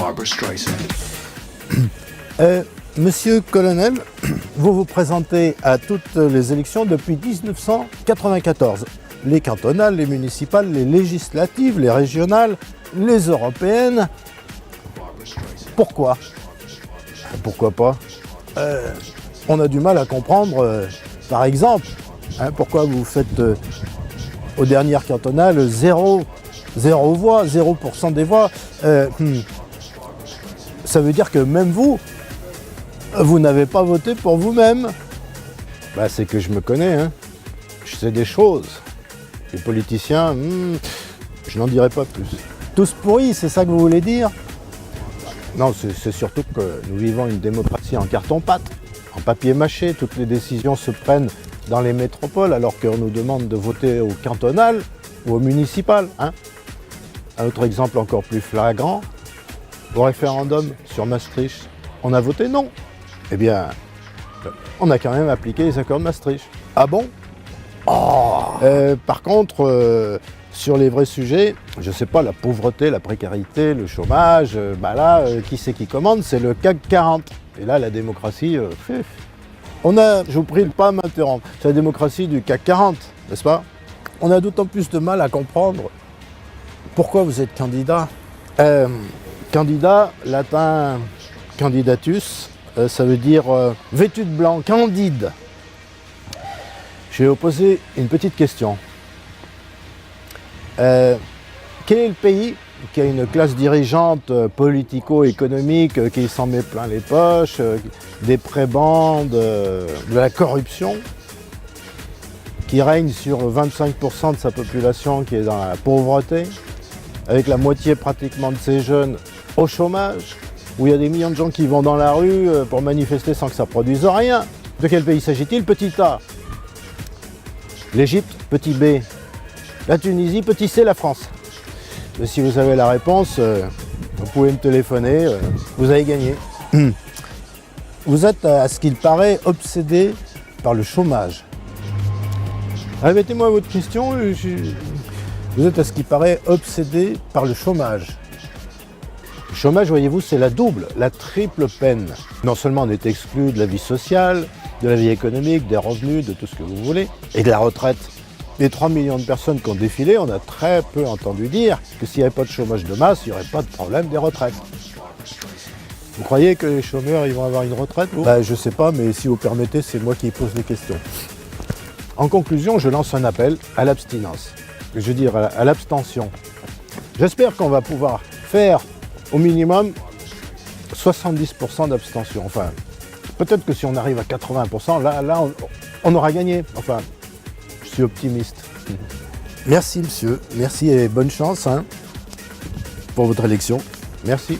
Barbara Streisand. Monsieur Colonel, vous vous présentez à toutes les élections depuis 1994. Les cantonales, les municipales, les législatives, les régionales, les européennes. Pourquoi? Pourquoi pas? On a du mal à comprendre, par exemple, pourquoi vous faites aux dernières cantonales 0 voix, 0% des voix. Ça veut dire que même vous n'avez pas voté pour vous-même. Bah, c'est que je me connais, hein. Je sais des choses. Les politiciens, je n'en dirai pas plus. Tous pourris, c'est ça que vous voulez dire? Non, c'est surtout que nous vivons une démocratie en carton-pâte, en papier mâché. Toutes les décisions se prennent dans les métropoles alors qu'on nous demande de voter au cantonal ou au municipal. Hein. Un autre exemple encore plus flagrant, au référendum sur Maastricht, on a voté non. Eh bien, on a quand même appliqué les accords de Maastricht. Ah bon? Par contre, sur les vrais sujets, je sais pas, la pauvreté, la précarité, le chômage, qui c'est qui commande? C'est le CAC 40. Et là, la démocratie, je vous prie de ne pas m'interrompre, c'est la démocratie du CAC 40, n'est-ce pas? On a d'autant plus de mal à comprendre pourquoi vous êtes candidat. Candidat, latin candidatus, ça veut dire vêtu de blanc, candide. Je vais vous poser une petite question. Quel est le pays qui a une classe dirigeante politico-économique qui s'en met plein les poches, des prébendes, de la corruption, qui règne sur 25% de sa population qui est dans la pauvreté, avec la moitié pratiquement de ces jeunes au chômage, où il y a des millions de gens qui vont dans la rue pour manifester sans que ça produise rien? De quel pays s'agit-il? Petit A, l'Égypte, petit B, la Tunisie, petit C, la France. Et si vous avez la réponse, vous pouvez me téléphoner, vous avez gagné. Vous êtes, à ce qu'il paraît, obsédé par le chômage. Répétez-moi votre question. Vous êtes, à ce qu'il paraît, obsédé par le chômage. Le chômage, voyez-vous, c'est la triple peine. Non seulement on est exclu de la vie sociale, de la vie économique, des revenus, de tout ce que vous voulez, et de la retraite. Les 3 millions de personnes qui ont défilé, on a très peu entendu dire que s'il n'y avait pas de chômage de masse, il n'y aurait pas de problème des retraites. Vous croyez que les chômeurs ils vont avoir une retraite, vous? Je ne sais pas, mais si vous permettez, c'est moi qui pose les questions. En conclusion, je lance un appel à l'abstinence. Je veux dire à l'abstention. J'espère qu'on va pouvoir faire au minimum 70% d'abstention. Enfin, peut-être que si on arrive à 80%, là on aura gagné. Enfin, je suis optimiste. Merci monsieur, merci et bonne chance pour votre élection. Merci.